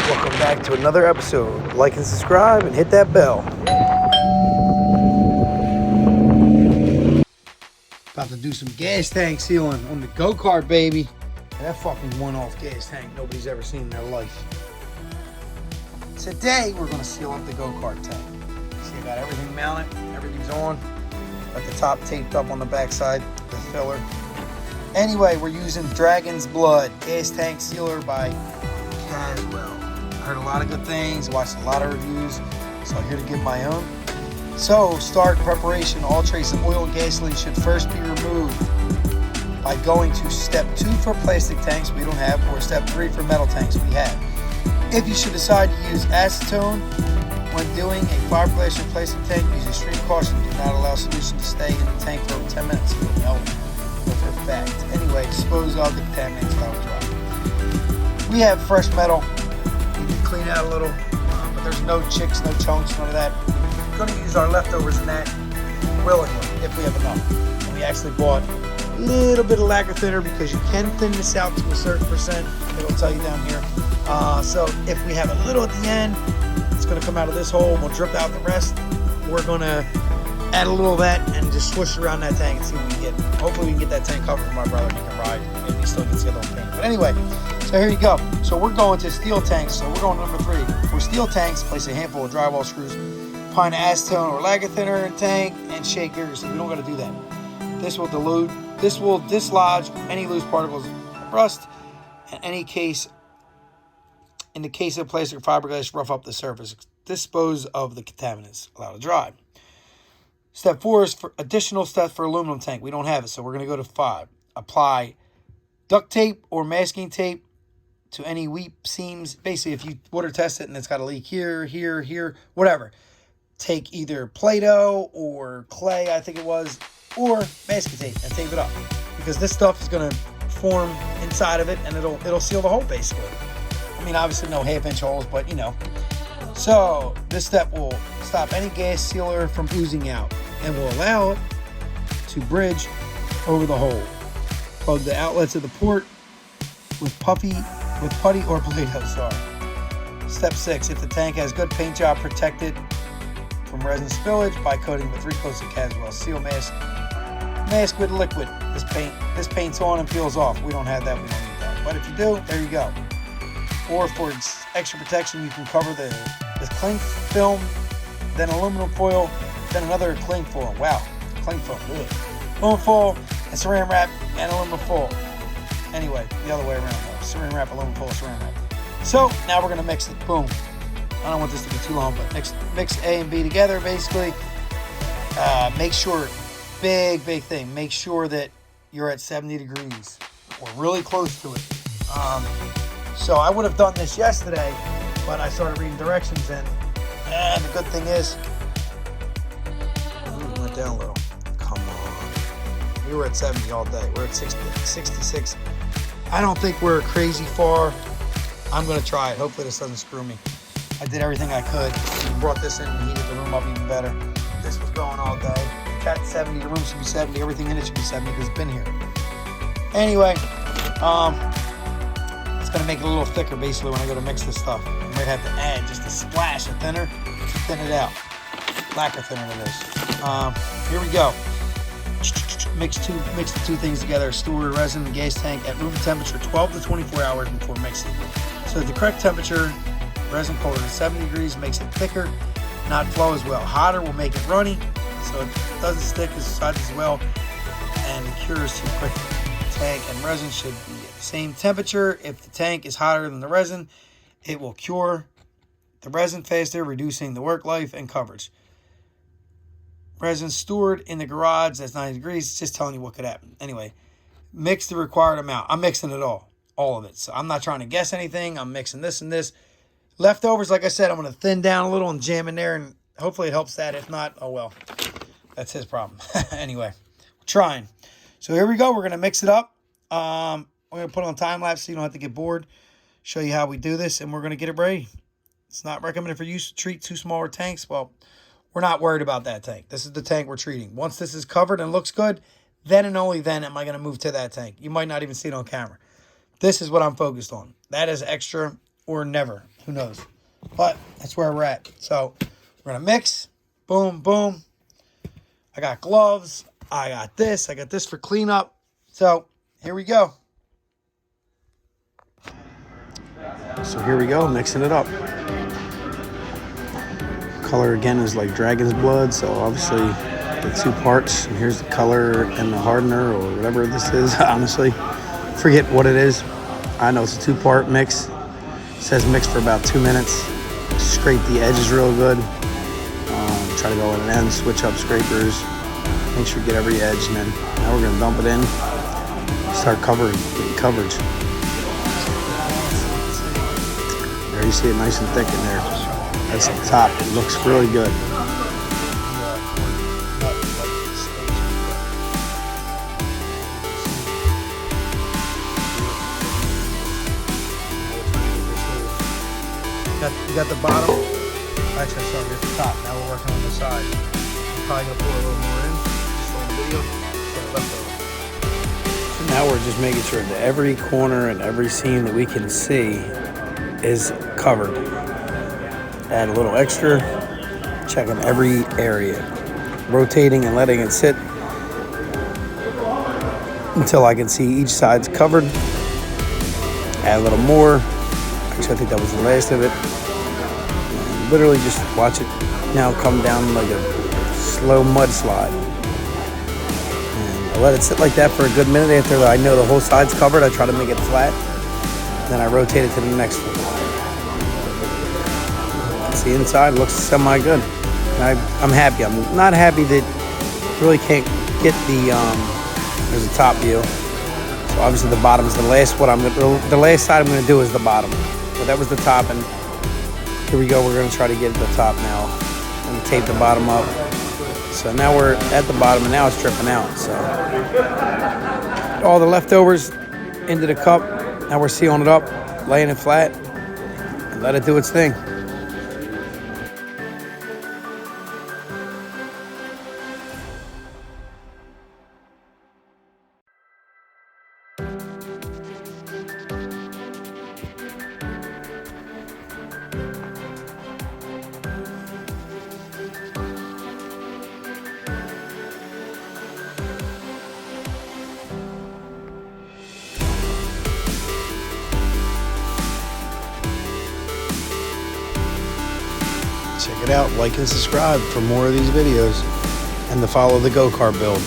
Welcome back to another episode. Like and subscribe and hit that bell. About to do some gas tank sealing on the go-kart, baby. And that fucking one-off gas tank nobody's ever seen in their life. Today, we're going to seal up the go-kart tank. See, I got everything mounted. Everything's on. Got the top taped up on the backside, the filler. Anyway, we're using Dragon's Blood gas tank sealer by Caswell. I heard a lot of good things, watched a lot of reviews, so I'm here to give my own. So, start preparation. All trace of oil and gasoline should first be removed by going to step 2 for plastic tanks we don't have, or step 3 for metal tanks we have. If you should decide to use acetone when doing a fiberglass or plastic tank, use extreme caution. Do not allow solution to stay in the tank for over 10 minutes. No, for a fact. Anyway, dispose of the contaminants that was dry. We have fresh metal. You can clean out a little, but there's no chicks, no chunks, none of that. We're going to use our leftovers in that willingly, if we have enough. And we actually bought a little bit of lacquer thinner because you can thin this out to a certain percent. It'll tell you down here. So if we have a little at the end, it's going to come out of this hole. We'll drip out the rest. We're going to add a little of that and just swoosh around that tank and see what we get. Hopefully we can get that tank covered for my brother. He can ride. Maybe he still gets the other one painted. But anyway, so here you go. So we're going to steel tanks. So we're going to number 3. For steel tanks, place a handful of drywall screws, pint of acetone or lacquer thinner in the tank, and shake vigorously. We don't got to do that. This will dislodge any loose particles of rust. In the case of plastic or fiberglass, rough up the surface. Dispose of the contaminants. Allow to dry. Step 4 is for additional steps for aluminum tank. We don't have it, so we're going to go to 5. Apply duct tape or masking tape to any weep seams. Basically, if you water test it and it's got a leak here, whatever. Take either Play-Doh or clay, I think it was, or masking tape and tape it up. Because this stuff is going to form inside of it and it'll seal the hole, basically. I mean, obviously no half-inch holes, but you know. So this step will stop any gas sealer from oozing out and will allow it to bridge over the hole. Plug the outlets of the port with putty or Play-Doh. Step 6, if the tank has good paint job, protect it from resin spillage by coating with 3 coats of Caswell seal mask. Mask with liquid. This paint's on and peels off. We don't have that. We don't need that. But if you do, there you go. Or for extra protection, you can cover the cling film, then aluminum foil, then another cling foil. Wow, cling foil. Aluminum foil and saran wrap and aluminum foil. Anyway, the other way around though. Saran wrap, aluminum foil, saran wrap. So now we're gonna mix it. Boom. I don't want this to be too long, but mix A and B together. Basically, make sure, big thing. Make sure that you're at 70 degrees or really close to it. So I would have done this yesterday, but I started reading directions, and the good thing is, it went down a little. Come on. We were at 70 all day. We're at 60, 66. I don't think we're crazy far. I'm going to try it. Hopefully this doesn't screw me. I did everything I could. We brought this in and heated the room up even better. This was going all day. Got 70. The room should be 70. Everything in it should be 70 because it's been here. Anyway, going to make it a little thicker basically when I go to mix this stuff. I might have to add just a splash of thinner to thin it out. Lacquer thinner it is. Here we go. Mix the two things together. Store resin and gas tank at room temperature 12 to 24 hours before mixing. So the correct temperature, resin colder than 70 degrees makes it thicker, not flow as well. Hotter will make it runny, so it doesn't stick as well and it cures too quickly. Tank and resin should be at the same temperature. If the tank is hotter than the resin, it will cure the resin faster, reducing the work life and coverage. Resin stored in the garage that's 90 degrees. It's just telling you what could happen. Anyway, mix the required amount. I'm mixing it all of it. So I'm not trying to guess anything. I'm mixing this and this. Leftovers, like I said, I'm going to thin down a little and jam in there, and hopefully it helps that. If not, oh well. That's his problem. Anyway, we're trying. So here we go. We're going to mix it up. We're going to put it on time-lapse so you don't have to get bored. Show you how we do this, and we're going to get it ready. It's not recommended for use to treat 2 smaller tanks. Well, we're not worried about that tank. This is the tank we're treating. Once this is covered and looks good, then and only then am I going to move to that tank. You might not even see it on camera. This is what I'm focused on. That is extra. or never. Who knows? But that's where we're at. So we're going to mix. Boom, boom. I got gloves. I got this. I got this for cleanup. So here we go. So here we go, mixing it up. Color again is like dragon's blood. So obviously the two parts. And here's the color and the hardener or whatever this is. Honestly, forget what it is. I know it's a 2-part mix. It says mix for about 2 minutes. Scrape the edges real good. Try to go in and end, switch up scrapers. Make sure you get every edge, and then now we're gonna dump it in. Start getting coverage. There you see it nice and thick in there. That's the top. It looks really good. You got the bottom. Actually, sorry, here's the top. Now we're working on the side. I'm probably gonna pour a little more in. Just on the video. So now we're just making sure that every corner and every seam that we can see is covered. Add a little extra. Checking every area. Rotating and letting it sit until I can see each side's covered. Add a little more. Actually, I think that was the last of it. Literally just watch it now come down like a slow mudslide. And I let it sit like that for a good minute. After I know the whole side's covered, I try to make it flat. Then I rotate it to the next one. See, inside looks semi-good. I'm happy. I'm not happy that you really can't get there's a top view. So obviously the bottom is the last. The last side I'm going to do is the bottom. But that was the top, and here we go. We're going to try to get to the top now and tape the bottom up. So now we're at the bottom, and now it's dripping out. So all the leftovers into the cup. Now we're sealing it up, laying it flat, and let it do its thing. Check it out, like and subscribe for more of these videos, and to follow the go-kart build.